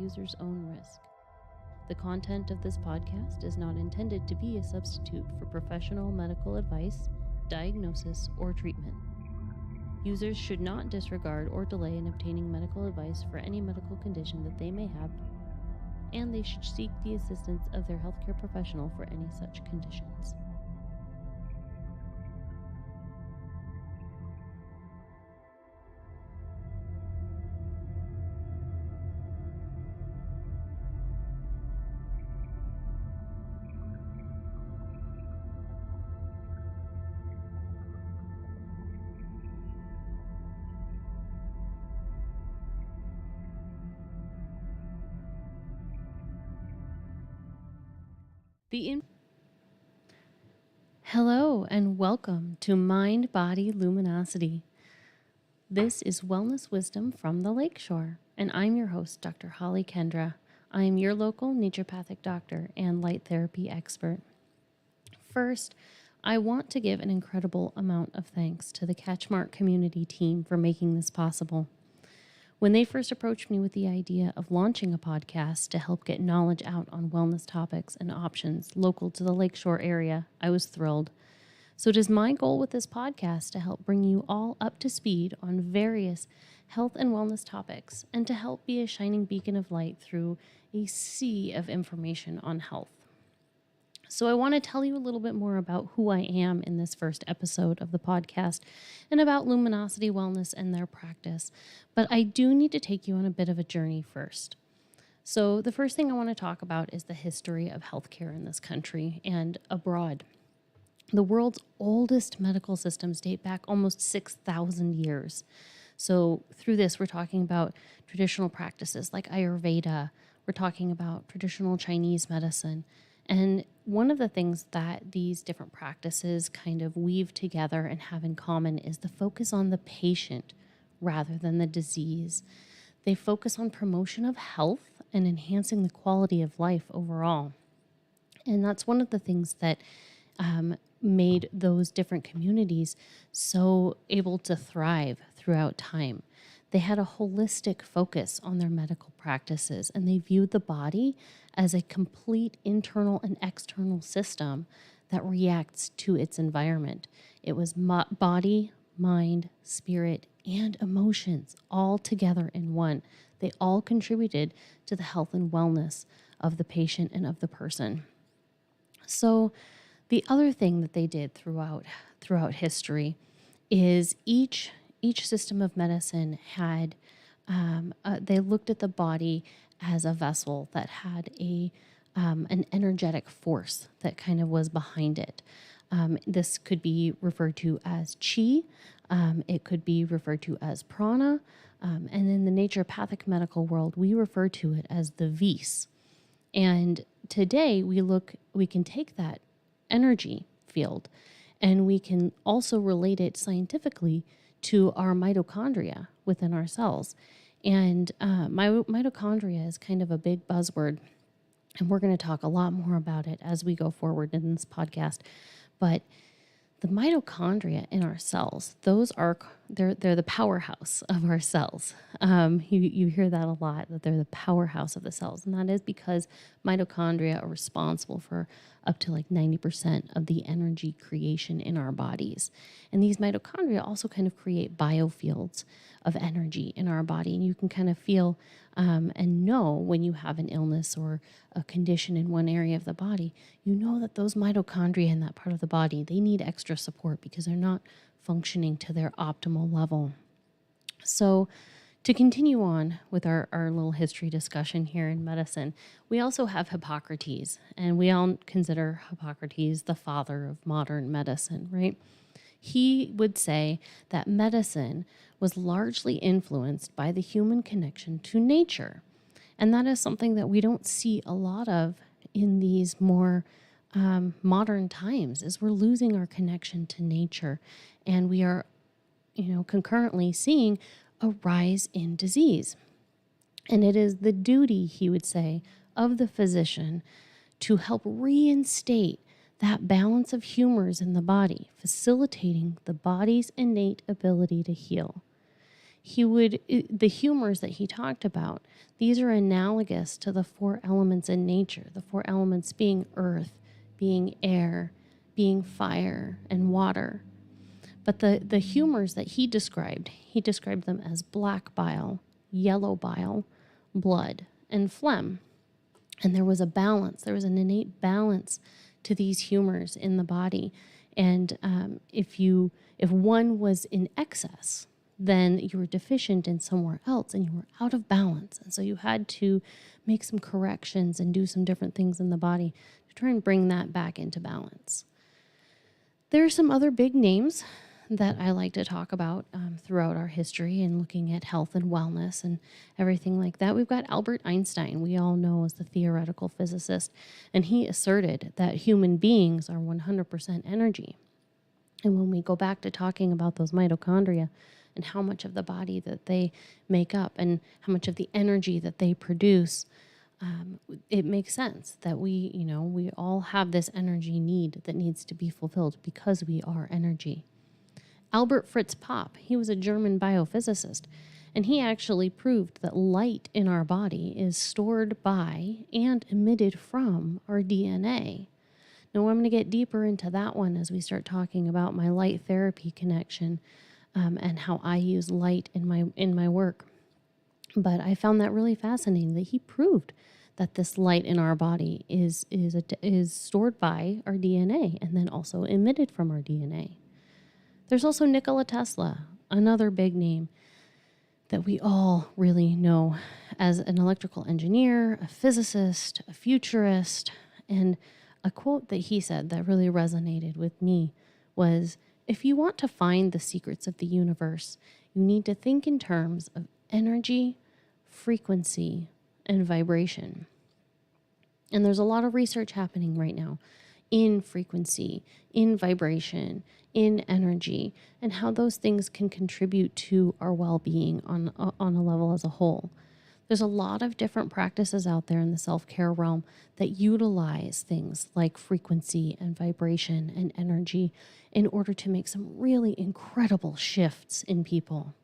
user's own risk. The content of this podcast is not intended to be a substitute for professional medical advice, diagnosis, or treatment. Users should not disregard or delay in obtaining medical advice for any medical condition that they may have, and they should seek the assistance of their healthcare professional for any such conditions. Hello and welcome to Mind Body Luminosity. This is Wellness Wisdom from the Lakeshore, and I'm your host, Dr. Holly Kendra. I am your local naturopathic doctor and light therapy expert. First, I want to give an incredible amount of thanks to the CatchMark Community team for making this possible. When they first approached me with the idea of launching a podcast to help get knowledge out on wellness topics and options local to the Lakeshore area, I was thrilled. So it is my goal with this podcast to help bring you all up to speed on various health and wellness topics and to help be a shining beacon of light through a sea of information on health. So I want to tell you a little bit more about who I am in this first episode of the podcast and about Luminosity Wellness and their practice. But I do need to take you on a bit of a journey first. So the first thing I want to talk about is the history of healthcare in this country and abroad. The world's oldest medical systems date back almost 6,000 years. So through this, we're talking about traditional practices like Ayurveda. We're talking about traditional Chinese medicine. And one of the things that these different practices kind of weave together and have in common is the focus on the patient rather than the disease. They focus on promotion of health and enhancing the quality of life overall. And that's one of the things that made those different communities so able to thrive throughout time. They had a holistic focus on their medical practices, and they viewed the body as a complete internal and external system that reacts to its environment. It was body, mind, spirit, and emotions all together in one. They all contributed to the health and wellness of the patient and of the person. So the other thing that they did throughout history is each system of medicine had, they looked at the body as a vessel that had an energetic force that kind of was behind it. This could be referred to as chi, it could be referred to as prana, and in the naturopathic medical world, we refer to it as the vis. And today we can take that energy field and we can also relate it scientifically to our mitochondria within our cells. And mitochondria is kind of a big buzzword, and we're going to talk a lot more about it as we go forward in this podcast. But the mitochondria in our cells, they're the powerhouse of our cells. You hear that a lot, that they're the powerhouse of the cells. And that is because mitochondria are responsible for up to like 90% of the energy creation in our bodies. And these mitochondria also kind of create biofields of energy in our body. And you can kind of feel and know when you have an illness or a condition in one area of the body, you know that those mitochondria in that part of the body, they need extra support because they're not functioning to their optimal level. So to continue on with our little history discussion here in medicine, we also have Hippocrates, and we all consider Hippocrates the father of modern medicine, right? He would say that medicine was largely influenced by the human connection to nature. And that is something that we don't see a lot of in these more modern times, is we're losing our connection to nature. And we are, concurrently seeing a rise in disease. And it is the duty, he would say, of the physician to help reinstate that balance of humors in the body, facilitating the body's innate ability to heal. the humors that he talked about, these are analogous to the 4 elements in nature, the 4 elements being earth, being air, being fire, and water. But the humors that he described them as black bile, yellow bile, blood, and phlegm. And there was a balance, there was an innate balance to these humors in the body. And if one was in excess, then you were deficient in somewhere else and you were out of balance. And so you had to make some corrections and do some different things in the body to try and bring that back into balance. There are some other big names that I like to talk about throughout our history and looking at health and wellness and everything like that. We've got Albert Einstein, we all know as the theoretical physicist, and he asserted that human beings are 100% energy. And when we go back to talking about those mitochondria and how much of the body that they make up and how much of the energy that they produce, it makes sense that we all have this energy need that needs to be fulfilled because we are energy. Albert Fritz Popp, he was a German biophysicist, and he actually proved that light in our body is stored by and emitted from our DNA. Now, I'm going to get deeper into that one as we start talking about my light therapy connection and how I use light in my work. But I found that really fascinating that he proved that this light in our body is stored by our DNA and then also emitted from our DNA. There's also Nikola Tesla, another big name that we all really know as an electrical engineer, a physicist, a futurist. And a quote that he said that really resonated with me was, if you want to find the secrets of the universe, you need to think in terms of energy, frequency, and vibration. And there's a lot of research happening right now in frequency, in vibration, in energy, and how those things can contribute to our well-being on a level as a whole. There's a lot of different practices out there in the self-care realm that utilize things like frequency and vibration and energy in order to make some really incredible shifts in people.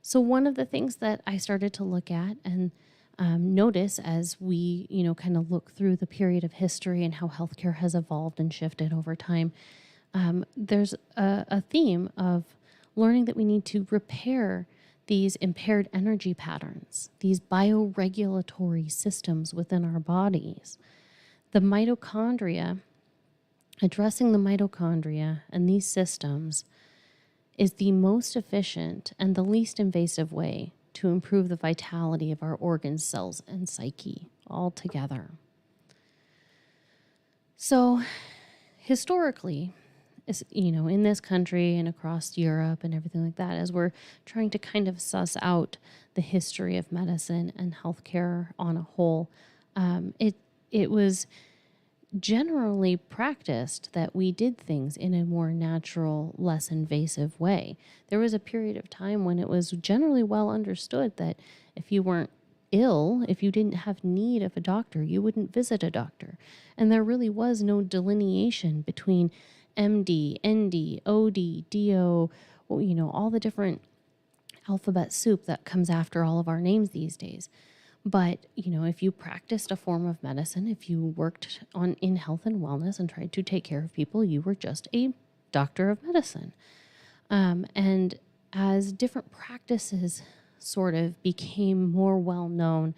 So one of the things that I started to look at and notice as we, kind of look through the period of history and how healthcare has evolved and shifted over time, there's a theme of learning that we need to repair these impaired energy patterns, these bioregulatory systems within our bodies. The mitochondria, addressing the mitochondria and these systems is the most efficient and the least invasive way to improve the vitality of our organs, cells, and psyche all together. So historically, in this country and across Europe and everything like that, as we're trying to kind of suss out the history of medicine and healthcare on a whole, it was generally practiced that we did things in a more natural, less invasive way. There was a period of time when it was generally well understood that if you weren't ill, if you didn't have need of a doctor, you wouldn't visit a doctor. And there really was no delineation between MD, ND, OD, DO, all the different alphabet soup that comes after all of our names these days. But, if you practiced a form of medicine, if you worked in health and wellness and tried to take care of people, you were just a doctor of medicine. And as different practices sort of became more well-known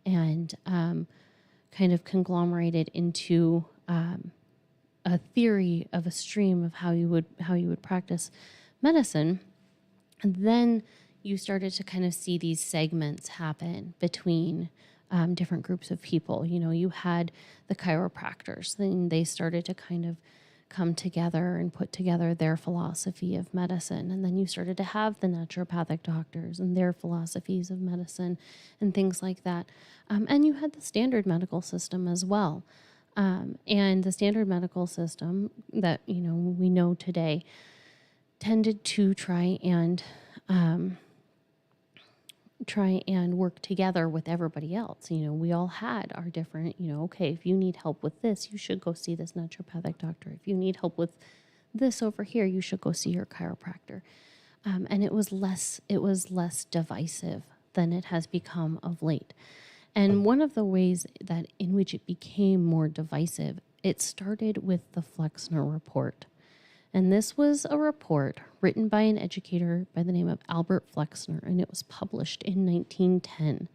and kind of conglomerated into a theory of a stream of how you would practice medicine, and then you started to kind of see these segments happen between different groups of people. You had the chiropractors, then they started to kind of come together and put together their philosophy of medicine. And then you started to have the naturopathic doctors and their philosophies of medicine and things like that. And you had the standard medical system as well. And the standard medical system that, we know today tended to try and work together with everybody else. We all had our different, okay, if you need help with this, you should go see this naturopathic doctor. If you need help with this over here, you should go see your chiropractor. and it was less divisive than it has become of late. And one of the ways that in which it became more divisive, it started with the Flexner Report. And this was a report written by an educator by the name of Albert Flexner, and it was published in 1910.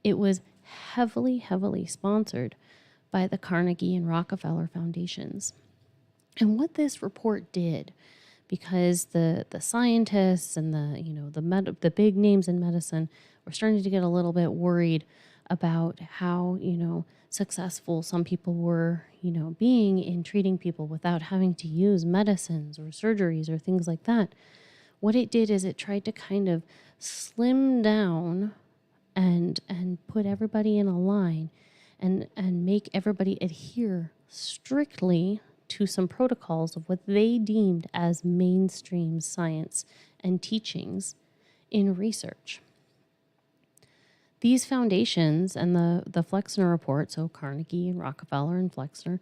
It was heavily, heavily sponsored by the Carnegie and Rockefeller Foundations. And what this report did, because the scientists and the big names in medicine were starting to get a little bit worried about how, successful some people were, being in treating people without having to use medicines or surgeries or things like that. What it did is it tried to kind of slim down and put everybody in a line and make everybody adhere strictly to some protocols of what they deemed as mainstream science and teachings in research. These foundations and the Flexner Report, so Carnegie and Rockefeller and Flexner,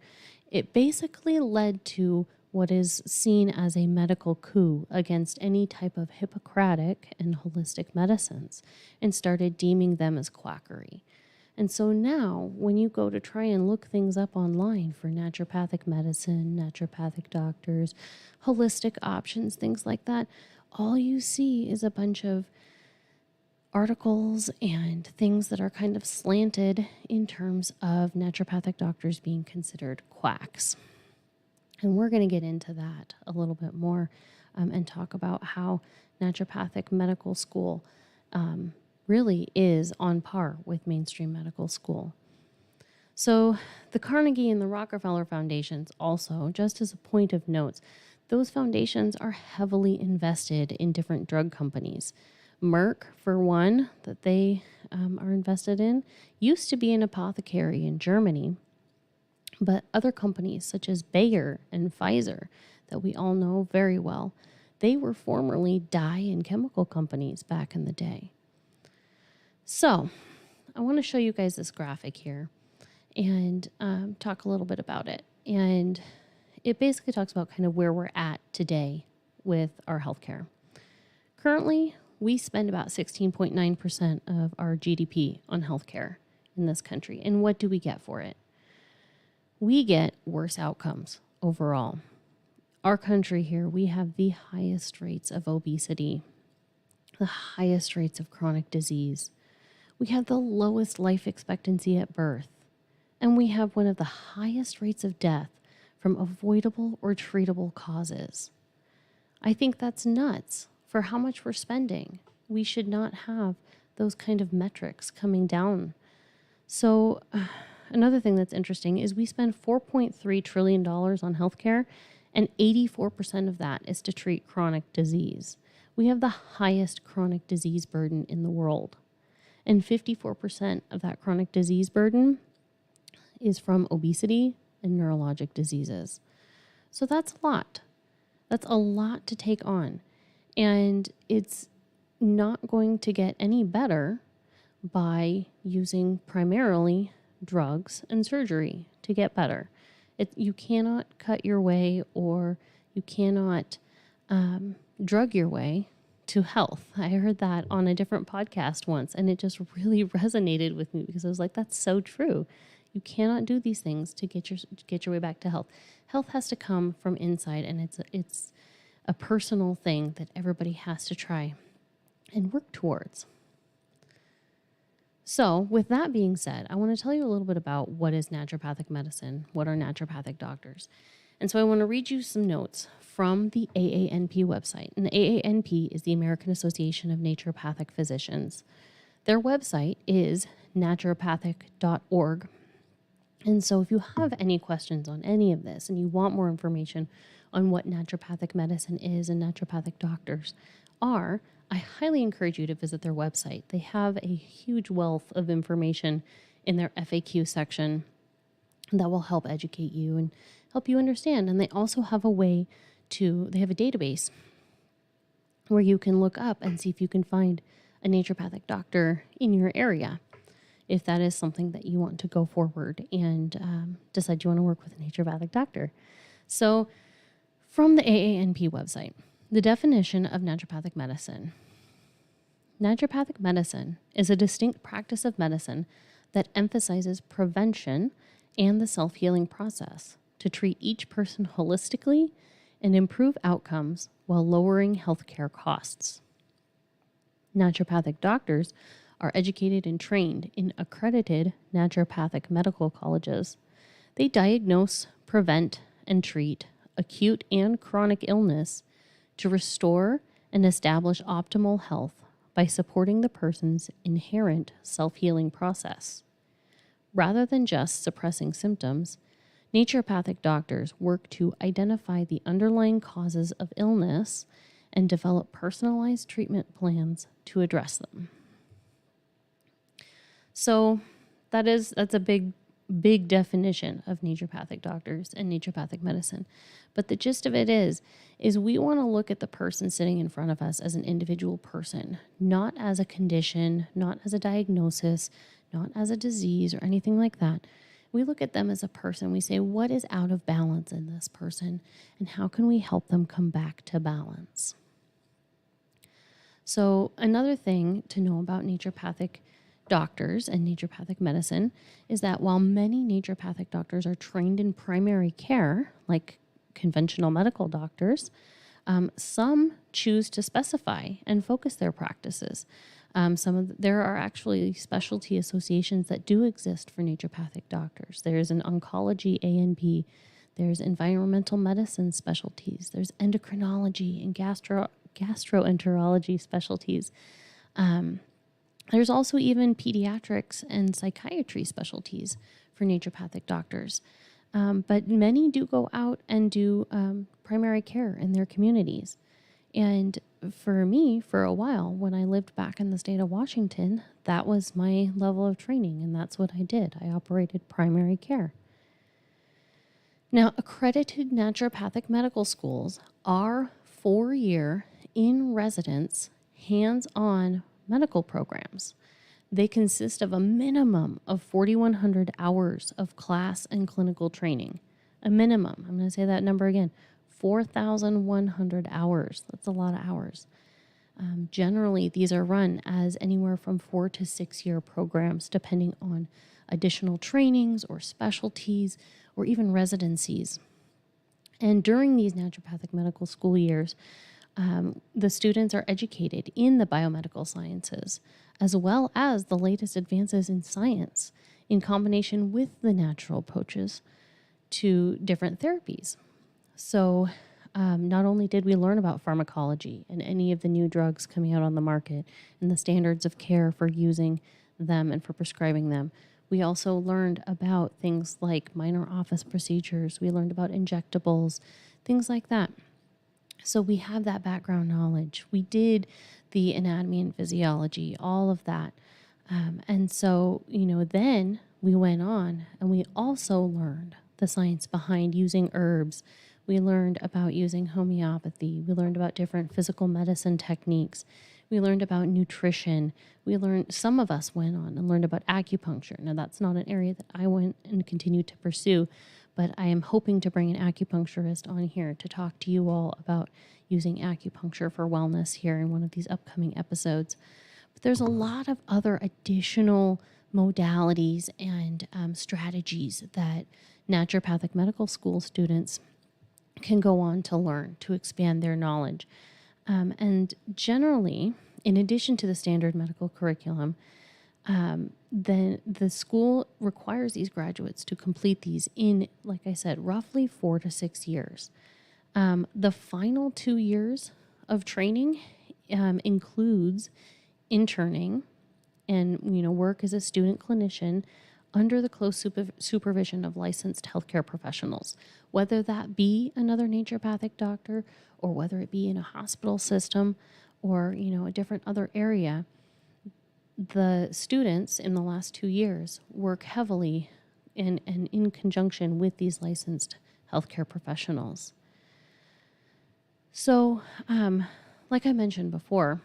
it basically led to what is seen as a medical coup against any type of Hippocratic and holistic medicines and started deeming them as quackery. And so now when you go to try and look things up online for naturopathic medicine, naturopathic doctors, holistic options, things like that, all you see is a bunch of articles and things that are kind of slanted in terms of naturopathic doctors being considered quacks. And we're going to get into that a little bit more and talk about how naturopathic medical school really is on par with mainstream medical school. So the Carnegie and the Rockefeller Foundations also, just as a point of note, those foundations are heavily invested in different drug companies. Merck, for one, that they are invested in, used to be an apothecary in Germany, but other companies such as Bayer and Pfizer that we all know very well, they were formerly dye and chemical companies back in the day. So I want to show you guys this graphic here and talk a little bit about it. And it basically talks about kind of where we're at today with our healthcare. Currently, we spend about 16.9% of our GDP on healthcare in this country. And what do we get for it? We get worse outcomes overall. Our country here, we have the highest rates of obesity, the highest rates of chronic disease. We have the lowest life expectancy at birth, and we have one of the highest rates of death from avoidable or treatable causes. I think that's nuts for how much we're spending. We should not have those kind of metrics coming down. So another thing that's interesting is we spend $4.3 trillion on healthcare, and 84% of that is to treat chronic disease. We have the highest chronic disease burden in the world. And 54% of that chronic disease burden is from obesity and neurologic diseases. So that's a lot. That's a lot to take on. And it's not going to get any better by using primarily drugs and surgery to get better. You cannot cut your way or you cannot drug your way to health. I heard that on a different podcast once, and it just really resonated with me because I was like, that's so true. You cannot do these things to get your way back to health. Health has to come from inside, and it's a personal thing that everybody has to try and work towards. So with that being said, I want to tell you a little bit about what is naturopathic medicine, what are naturopathic doctors. And so I want to read you some notes from the AANP website. And the AANP is the American Association of Naturopathic Physicians. Their website is naturopathic.org. And so if you have any questions on any of this and you want more information on what naturopathic medicine is and naturopathic doctors are, I highly encourage you to visit their website. They have a huge wealth of information in their FAQ section that will help educate you and help you understand. And they also have they have a database where you can look up and see if you can find a naturopathic doctor in your area, if that is something that you want to go forward and decide you want to work with a naturopathic doctor. So from the AANP website, The definition of naturopathic medicine. Naturopathic medicine is a distinct practice of medicine that emphasizes prevention and the self-healing process to treat each person holistically and improve outcomes while lowering healthcare costs. Naturopathic doctors are educated and trained in accredited naturopathic medical colleges. They diagnose, prevent, and treat acute and chronic illness to restore and establish optimal health by supporting the person's inherent self-healing process. Rather than just suppressing symptoms, naturopathic doctors work to identify the underlying causes of illness and develop personalized treatment plans to address them. So that's a big definition of naturopathic doctors and naturopathic medicine. But the gist of it is we want to look at the person sitting in front of us as an individual person, not as a condition, not as a diagnosis, not as a disease or anything like that. We look at them as a person. We say, what is out of balance in this person, and how can we help them come back to balance? So another thing to know about naturopathic doctors and naturopathic medicine is that while many naturopathic doctors are trained in primary care, like conventional medical doctors, some choose to specify and focus their practices. There are actually specialty associations that do exist for naturopathic doctors. There's an oncology A&P, there's environmental medicine specialties, there's endocrinology and gastroenterology specialties. There's also even pediatrics and psychiatry specialties for naturopathic doctors. But many do go out and do primary care in their communities. And for me, for a while, when I lived back in the state of Washington, that was my level of training, and that's what I did. I operated primary care. Now, accredited naturopathic medical schools are 4-year, in-residence, hands-on medical programs. They consist of a minimum of 4,100 hours of class and clinical training. A minimum. I'm going to say that number again. 4,100 hours. That's a lot of hours. Generally, these are run as anywhere from 4 to 6 year programs, depending on additional trainings or specialties or even residencies. And during these naturopathic medical school years, the students are educated in the biomedical sciences, as well as the latest advances in science in combination with the natural approaches to different therapies. So not only did we learn about pharmacology and any of the new drugs coming out on the market and the standards of care for using them and for prescribing them, we also learned about things like minor office procedures. We learned about injectables, things like that. So we have that background knowledge. We did the anatomy and physiology, all of that. And so, then we went on and we also learned the science behind using herbs. We learned about using homeopathy. We learned about different physical medicine techniques. We learned about nutrition. Some of us went on and learned about acupuncture. Now, that's not an area that I went and continued to pursue, but I am hoping to bring an acupuncturist on here to talk to you all about using acupuncture for wellness here in one of these upcoming episodes. But there's a lot of other additional modalities and strategies that naturopathic medical school students can go on to learn to expand their knowledge. And generally, in addition to the standard medical curriculum, then the school requires these graduates to complete these in, like I said, roughly 4 to 6 years. The final 2 years of training includes interning and work as a student clinician under the close supervision of licensed healthcare professionals, whether that be another naturopathic doctor or whether it be in a hospital system or a different other area. The students in the last 2 years work heavily in conjunction with these licensed healthcare professionals. So, like I mentioned before,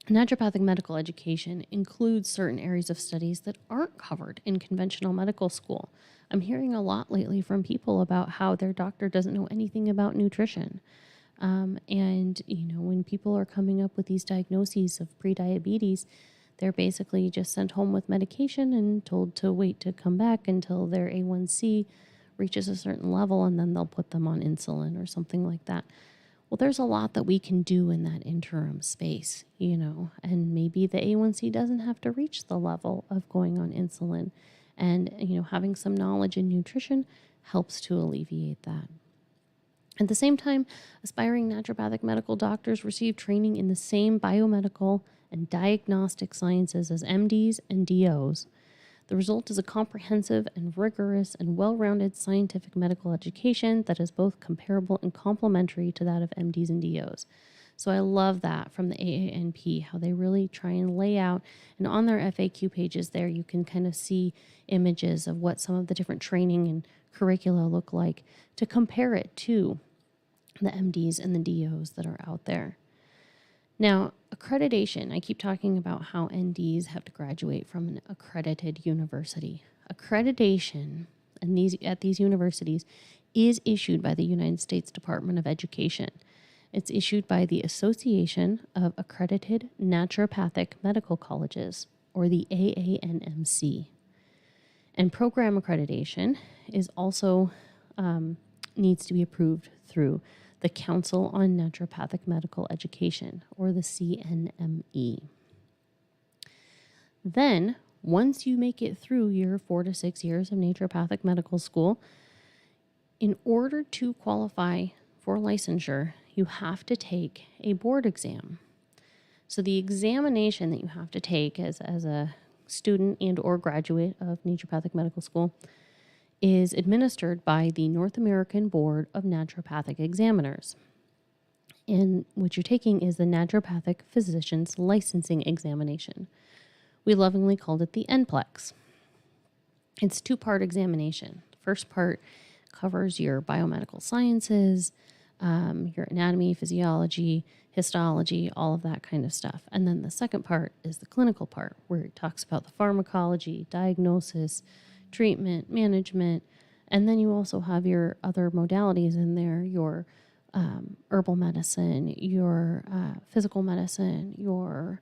naturopathic medical education includes certain areas of studies that aren't covered in conventional medical school. I'm hearing a lot lately from people about how their doctor doesn't know anything about nutrition. And, when people are coming up with these diagnoses of prediabetes, they're basically just sent home with medication and told to wait to come back until their A1C reaches a certain level, and then they'll put them on insulin or something like that. Well, there's a lot that we can do in that interim space, and maybe the A1C doesn't have to reach the level of going on insulin. And, having some knowledge in nutrition helps to alleviate that. At the same time, aspiring naturopathic medical doctors receive training in the same biomedical and diagnostic sciences as MDs and DOs. The result is a comprehensive and rigorous and well-rounded scientific medical education that is both comparable and complementary to that of MDs and DOs. So I love that from the AANP, how they really try and lay out, and on their FAQ pages there, you can kind of see images of what some of the different training and curricula look like to compare it to the MDs and the DOs that are out there. Now, accreditation, I keep talking about how NDs have to graduate from an accredited university. Accreditation at these universities is issued by the United States Department of Education. It's issued by the Association of Accredited Naturopathic Medical Colleges, or the AANMC. And program accreditation is also needs to be approved through the Council on Naturopathic Medical Education, or the CNME. Then, once you make it through your 4 to 6 years of naturopathic medical school, in order to qualify for licensure, you have to take a board exam. So the examination that you have to take as a student and or graduate of naturopathic medical school is administered by the North American Board of Naturopathic Examiners. And what you're taking is the Naturopathic Physician's Licensing Examination. We lovingly called it the NPLEX. It's a 2-part examination. The first part covers your biomedical sciences, your anatomy, physiology, histology, all of that kind of stuff. And then the second part is the clinical part, where it talks about the pharmacology, diagnosis, treatment, management, and then you also have your other modalities in there, your herbal medicine, your physical medicine, your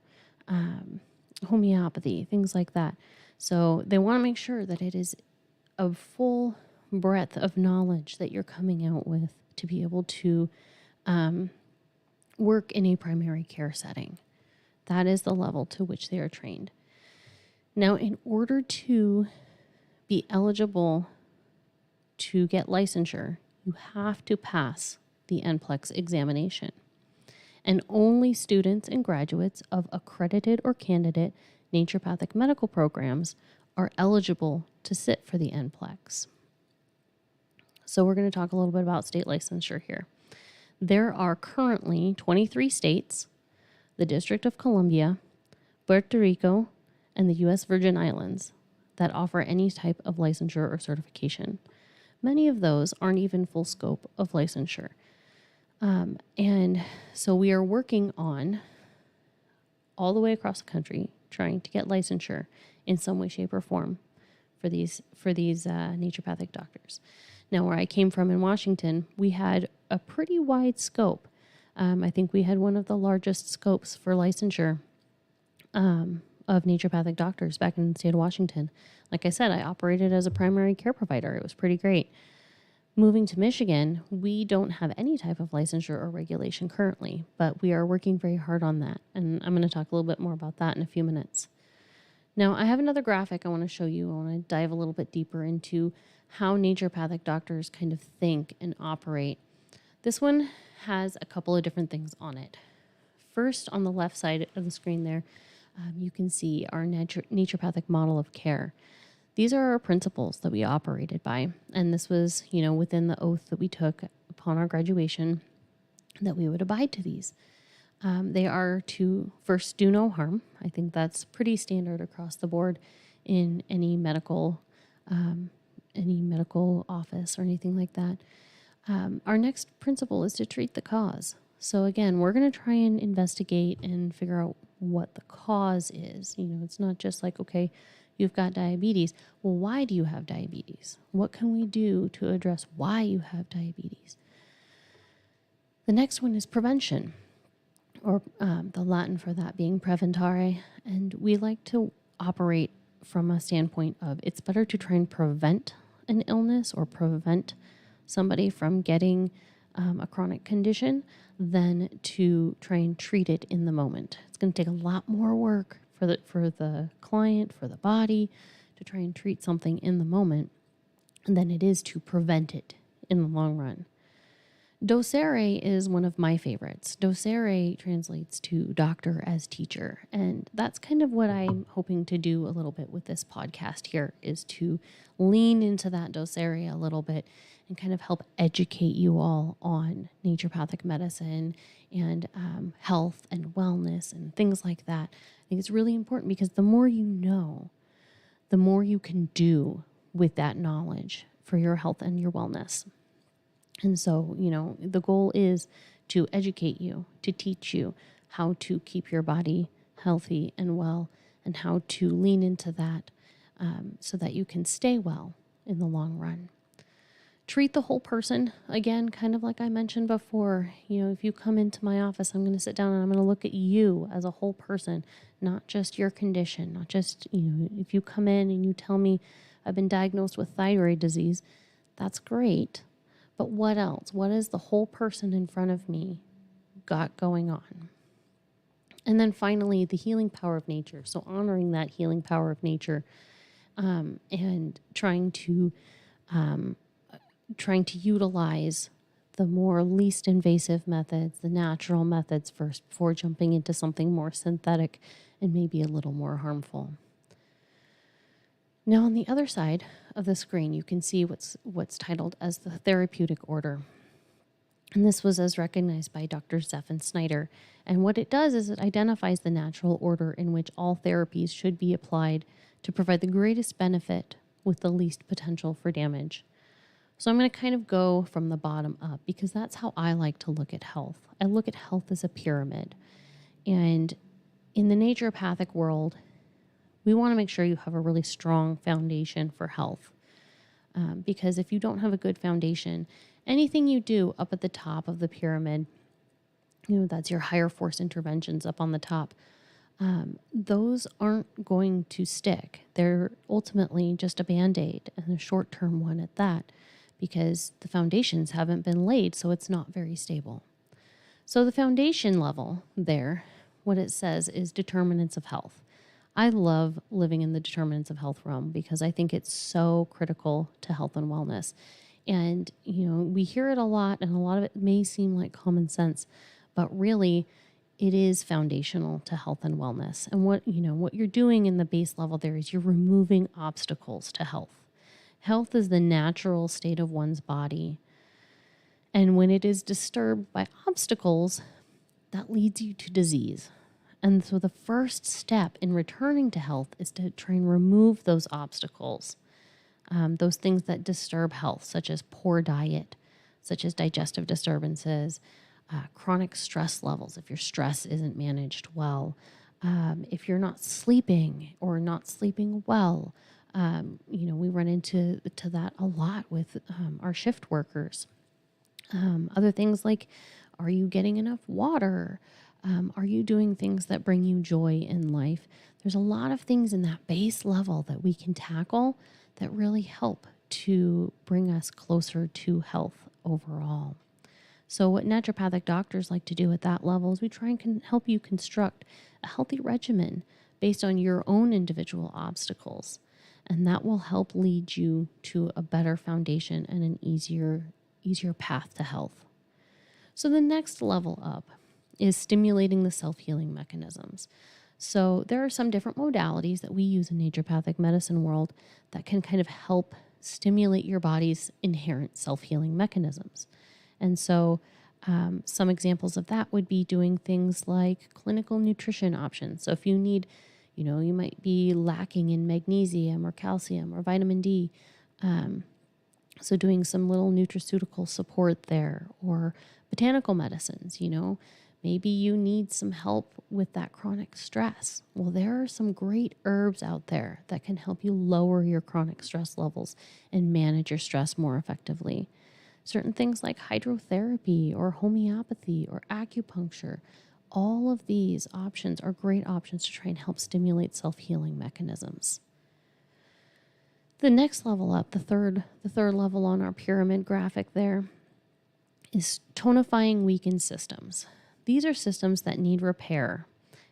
homeopathy, things like that. So they want to make sure that it is a full breadth of knowledge that you're coming out with to be able to work in a primary care setting. That is the level to which they are trained. Now, in order to be eligible to get licensure, you have to pass the NPLEX examination. And only students and graduates of accredited or candidate naturopathic medical programs are eligible to sit for the NPLEX. So we're going to talk a little bit about state licensure here. There are currently 23 states, the District of Columbia, Puerto Rico, and the U.S. Virgin Islands that offer any type of licensure or certification. Many of those aren't even full scope of licensure. And so we are working on, all the way across the country, trying to get licensure in some way, shape, or form for these naturopathic doctors. Now, where I came from in Washington, we had a pretty wide scope. I think we had one of the largest scopes for licensure of naturopathic doctors back in the state of Washington. Like I said, I operated as a primary care provider. It was pretty great. Moving to Michigan, we don't have any type of licensure or regulation currently, but we are working very hard on that. And I'm going to talk a little bit more about that in a few minutes. Now, I have another graphic I want to show you. I want to dive a little bit deeper into how naturopathic doctors kind of think and operate. This one has a couple of different things on it. First, on the left side of the screen there, you can see our naturopathic model of care. These are our principles that we operated by, and this was, within the oath that we took upon our graduation, that we would abide to these. They are to first do no harm. I think that's pretty standard across the board in any medical office or anything like that. Our next principle is to treat the cause. So again, we're going to try and investigate and figure out what the cause is. It's not just like, okay, you've got diabetes. Well, why do you have diabetes? What can we do to address why you have diabetes? The next one is prevention, or the Latin for that being preventare. And we like to operate from a standpoint of it's better to try and prevent an illness or prevent somebody from getting a chronic condition than to try and treat it in the moment. It's going to take a lot more work for the client, for the body, to try and treat something in the moment than it is to prevent it in the long run. Docere is one of my favorites. Docere translates to doctor as teacher. And that's kind of what I'm hoping to do a little bit with this podcast here, is to lean into that docere a little bit and kind of help educate you all on naturopathic medicine and health and wellness and things like that. I think it's really important because the more you know, the more you can do with that knowledge for your health and your wellness. And so, the goal is to educate you, to teach you how to keep your body healthy and well, and how to lean into that so that you can stay well in the long run. Treat the whole person, again, kind of like I mentioned before. If you come into my office, I'm going to sit down and I'm going to look at you as a whole person, not just your condition, not just, if you come in and you tell me I've been diagnosed with thyroid disease, that's great. But what else? What is the whole person in front of me got going on? And then finally, the healing power of nature. So honoring that healing power of nature and trying to utilize the more least invasive methods, the natural methods first, before jumping into something more synthetic and maybe a little more harmful. Now, on the other side of the screen, you can see what's titled as the therapeutic order. And this was as recognized by Dr. Zephan Snyder. And what it does is it identifies the natural order in which all therapies should be applied to provide the greatest benefit with the least potential for damage. So I'm going to kind of go from the bottom up because that's how I like to look at health. I look at health as a pyramid. And in the naturopathic world, we want to make sure you have a really strong foundation for health. Because if you don't have a good foundation, anything you do up at the top of the pyramid, that's your higher force interventions up on the top, those aren't going to stick. They're ultimately just a Band-Aid, and a short-term one at that, because the foundations haven't been laid, so it's not very stable. So the foundation level there, what it says is determinants of health. I love living in the determinants of health realm because I think it's so critical to health and wellness. And, we hear it a lot, and a lot of it may seem like common sense, but really it is foundational to health and wellness. And what you're doing in the base level there is you're removing obstacles to health. Health is the natural state of one's body. And when it is disturbed by obstacles, that leads you to disease. And so the first step in returning to health is to try and remove those obstacles, those things that disturb health, such as poor diet, such as digestive disturbances, chronic stress levels, if your stress isn't managed well, if you're not sleeping or not sleeping well. We run into that a lot with our shift workers. Other things like, are you getting enough water? Are you doing things that bring you joy in life? There's a lot of things in that base level that we can tackle that really help to bring us closer to health overall. So what naturopathic doctors like to do at that level is we try and help you construct a healthy regimen based on your own individual obstacles. And that will help lead you to a better foundation and an easier path to health. So the next level up is stimulating the self-healing mechanisms. So there are some different modalities that we use in naturopathic medicine world that can kind of help stimulate your body's inherent self-healing mechanisms. And so some examples of that would be doing things like clinical nutrition options. So if you need, you might be lacking in magnesium or calcium or vitamin D. So doing some little nutraceutical support there, or botanical medicines, maybe you need some help with that chronic stress. Well, there are some great herbs out there that can help you lower your chronic stress levels and manage your stress more effectively. Certain things like hydrotherapy or homeopathy or acupuncture, all of these options are great options to try and help stimulate self-healing mechanisms. The next level up, the third level on our pyramid graphic there, is tonifying weakened systems. These are systems that need repair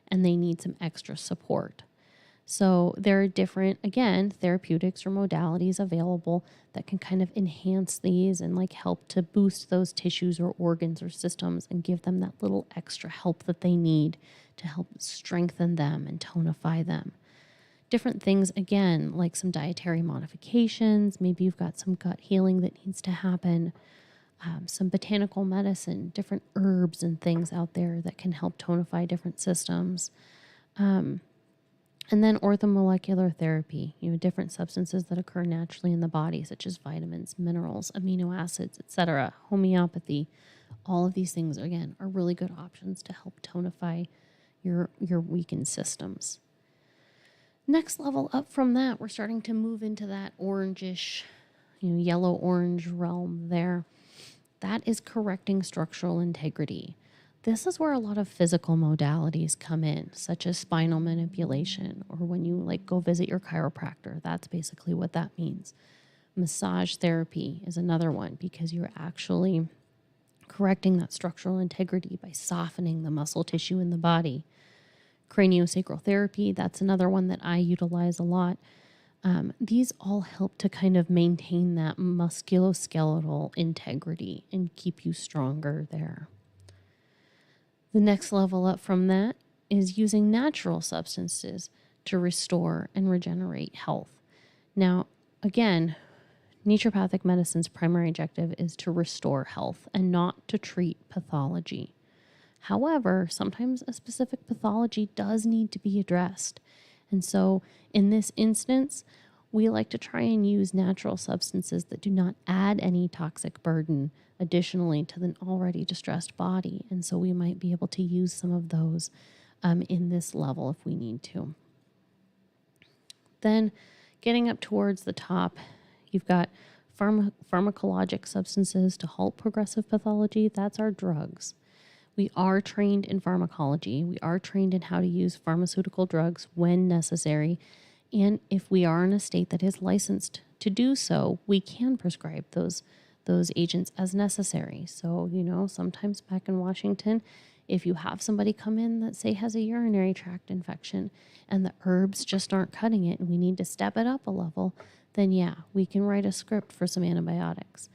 and they need some extra support. So there are different, again, therapeutics or modalities available that can kind of enhance these and like help to boost those tissues or organs or systems and give them that little extra help that they need to help strengthen them and tonify them. Different things, again, like some dietary modifications. Maybe you've got some gut healing that needs to happen. Some botanical medicine, different herbs and things out there that can help tonify different systems. And then orthomolecular therapy, different substances that occur naturally in the body, such as vitamins, minerals, amino acids, etc., homeopathy. All of these things, again, are really good options to help tonify your weakened systems. Next level up from that, we're starting to move into that orangish, yellow-orange realm there. That is correcting structural integrity. This is where a lot of physical modalities come in, such as spinal manipulation, or when you go visit your chiropractor. That's basically what that means. Massage therapy is another one because you're actually correcting that structural integrity by softening the muscle tissue in the body. Craniosacral therapy, that's another one that I utilize a lot. These all help to kind of maintain that musculoskeletal integrity and keep you stronger there. The next level up from that is using natural substances to restore and regenerate health. Now, again, naturopathic medicine's primary objective is to restore health and not to treat pathology. However, sometimes a specific pathology does need to be addressed. And so in this instance, we like to try and use natural substances that do not add any toxic burden additionally to the already distressed body. And so we might be able to use some of those in this level if we need to. Then getting up towards the top, you've got pharmacologic substances to halt progressive pathology. That's our drugs. We are trained in pharmacology. We are trained in how to use pharmaceutical drugs when necessary. And if we are in a state that is licensed to do so, we can prescribe those agents as necessary. So, sometimes back in Washington, if you have somebody come in that, say, has a urinary tract infection and the herbs just aren't cutting it and we need to step it up a level, then yeah, we can write a script for some antibiotics.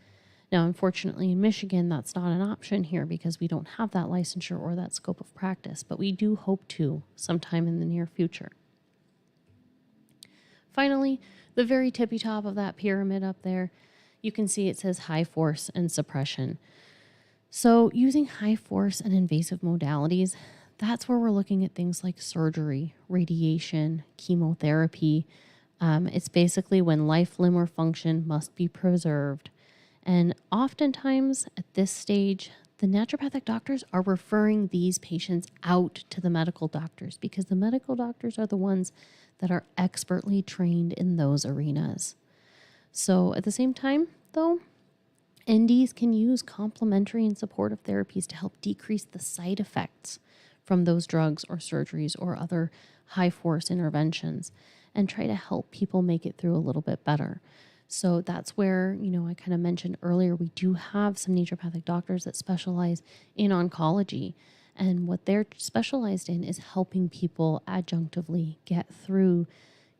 Now, unfortunately, in Michigan, that's not an option here because we don't have that licensure or that scope of practice, but we do hope to sometime in the near future. Finally, the very tippy top of that pyramid up there, you can see it says high force and suppression. So using high force and invasive modalities, that's where we're looking at things like surgery, radiation, chemotherapy. It's basically when life, limb, or function must be preserved. And oftentimes at this stage, the naturopathic doctors are referring these patients out to the medical doctors because the medical doctors are the ones that are expertly trained in those arenas. So at the same time, though, NDs can use complementary and supportive therapies to help decrease the side effects from those drugs or surgeries or other high force interventions and try to help people make it through a little bit better. So that's where, I kind of mentioned earlier, we do have some naturopathic doctors that specialize in oncology. And what they're specialized in is helping people adjunctively get through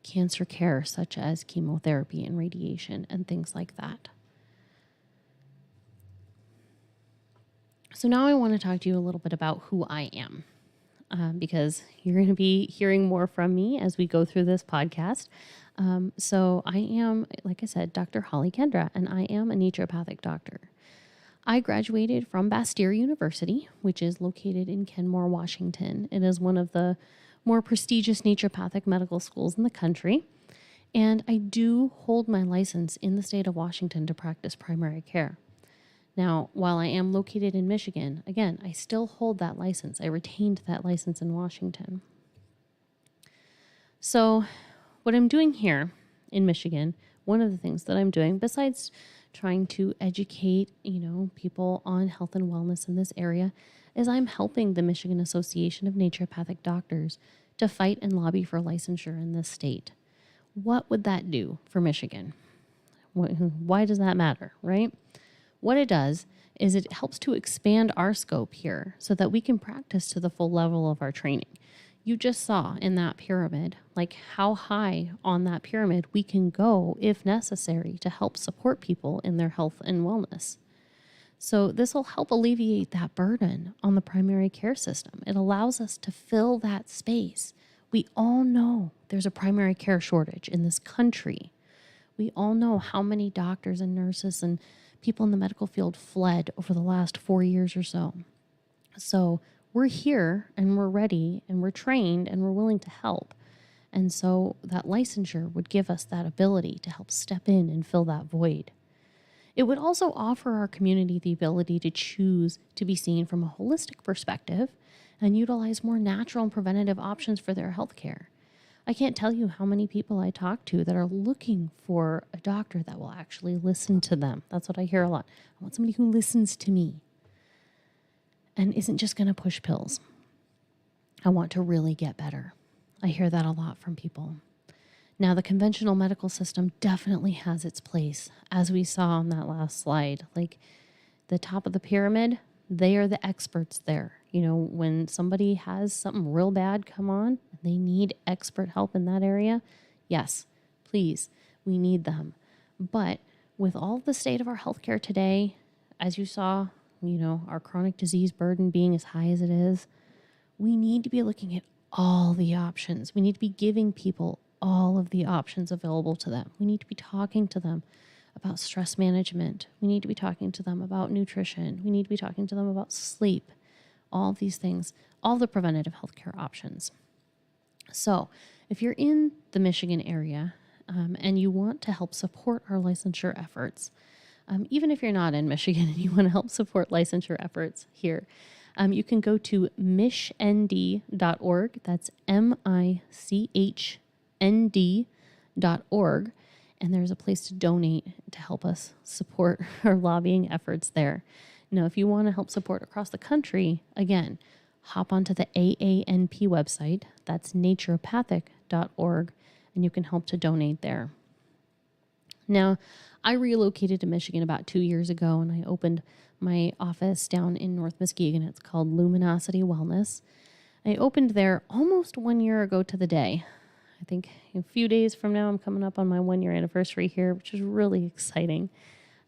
cancer care, such as chemotherapy and radiation and things like that. So now I want to talk to you a little bit about who I am, because you're going to be hearing more from me as we go through this podcast. So I am, like I said, Dr. Holly Kendra, and I am a naturopathic doctor. I graduated from Bastyr University, which is located in Kenmore, Washington. It is one of the more prestigious naturopathic medical schools in the country. And I do hold my license in the state of Washington to practice primary care. Now, while I am located in Michigan, again, I still hold that license. I retained that license in Washington. So what I'm doing here in Michigan one of the things that I'm doing, besides trying to educate, people on health and wellness in this area, is I'm helping the Michigan Association of Naturopathic Doctors to fight and lobby for licensure in this state. What would that do for Michigan? Why does that matter, right? What it does is it helps to expand our scope here so that we can practice to the full level of our training. You just saw in that pyramid, like how high on that pyramid we can go if necessary to help support people in their health and wellness. So this will help alleviate that burden on the primary care system. It allows us to fill that space. We all know there's a primary care shortage in this country. We all know how many doctors and nurses and people in the medical field fled over the last 4 years or so. So we're here and we're ready and we're trained and we're willing to help. And so that licensure would give us that ability to help step in and fill that void. It would also offer our community the ability to choose to be seen from a holistic perspective and utilize more natural and preventative options for their health care. I can't tell you how many people I talk to that are looking for a doctor that will actually listen to them. That's what I hear a lot. I want somebody who listens to me and isn't just going to push pills. I want to really get better. I hear that a lot from people. Now, the conventional medical system definitely has its place, as we saw on that last slide. Like the top of the pyramid, they are the experts there. When somebody has something real bad come on, and they need expert help in that area, yes, please, we need them. But with all the state of our healthcare today, as you saw, our chronic disease burden being as high as it is, we need to be looking at all the options. We need to be giving people all of the options available to them. We need to be talking to them about stress management. We need to be talking to them about nutrition. We need to be talking to them about sleep. All of these things, all the preventative healthcare options. So if you're in the Michigan area and you want to help support our licensure efforts, even if you're not in Michigan and you want to help support licensure efforts here, you can go to michnd.org. That's michnd.org. And there's a place to donate to help us support our lobbying efforts there. Now, if you want to help support across the country, again, hop onto the AANP website. That's naturopathic.org, and you can help to donate there. Now, I relocated to Michigan about 2 years ago, and I opened my office down in North Muskegon. It's called Luminosity Wellness. I opened there almost 1 year ago to the day. I think a few days from now, I'm coming up on my 1-year anniversary here, which is really exciting.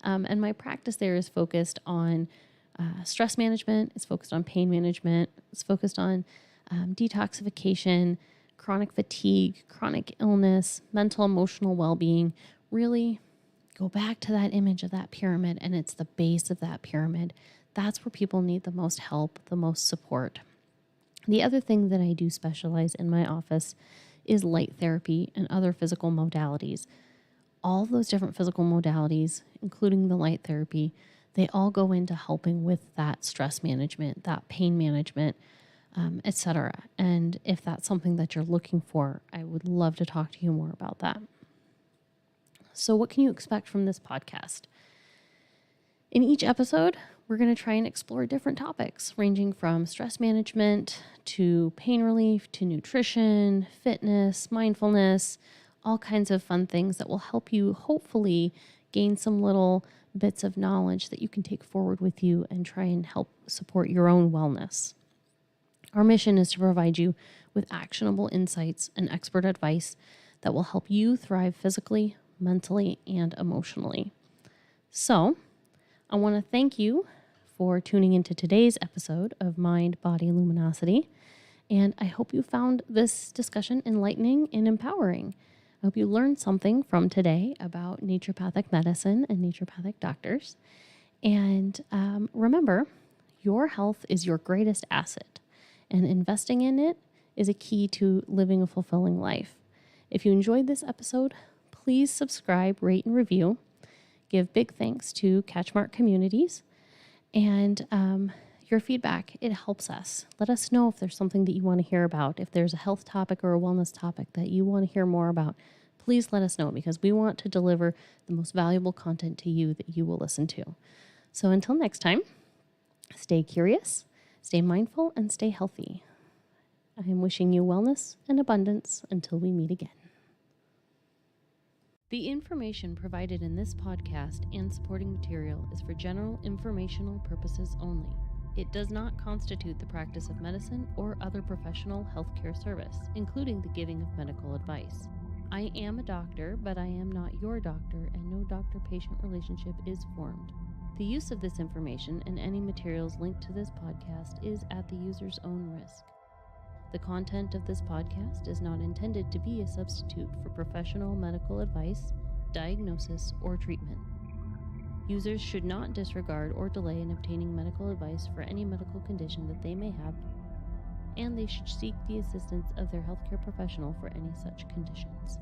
And my practice there is focused on stress management. It's focused on pain management. It's focused on detoxification, chronic fatigue, chronic illness, mental, emotional well-being. Really go back to that image of that pyramid, and it's the base of that pyramid. That's where people need the most help, the most support. The other thing that I do specialize in my office is light therapy and other physical modalities. All of those different physical modalities, including the light therapy, they all go into helping with that stress management, that pain management, etc. And if that's something that you're looking for, I would love to talk to you more about that. So what can you expect from this podcast? In each episode, we're going to try and explore different topics, ranging from stress management to pain relief to nutrition, fitness, mindfulness, all kinds of fun things that will help you hopefully gain some little bits of knowledge that you can take forward with you and try and help support your own wellness. Our mission is to provide you with actionable insights and expert advice that will help you thrive physically, mentally, and emotionally. So, I want to thank you for tuning into today's episode of Mind, Body, Luminosity, and I hope you found this discussion enlightening and empowering. I hope you learned something from today about naturopathic medicine and naturopathic doctors. And remember, your health is your greatest asset, and investing in it is a key to living a fulfilling life. If you enjoyed this episode, please subscribe, rate, and review. Give big thanks to CatchMark Communities. And your feedback, it helps us. Let us know if there's something that you want to hear about. If there's a health topic or a wellness topic that you want to hear more about, please let us know, because we want to deliver the most valuable content to you that you will listen to. So until next time, stay curious, stay mindful, and stay healthy. I am wishing you wellness and abundance until we meet again. The information provided in this podcast and supporting material is for general informational purposes only. It does not constitute the practice of medicine or other professional healthcare service, including the giving of medical advice. I am a doctor, but I am not your doctor, and no doctor-patient relationship is formed. The use of this information and any materials linked to this podcast is at the user's own risk. The content of this podcast is not intended to be a substitute for professional medical advice, diagnosis, or treatment. Users should not disregard or delay in obtaining medical advice for any medical condition that they may have, and they should seek the assistance of their healthcare professional for any such conditions.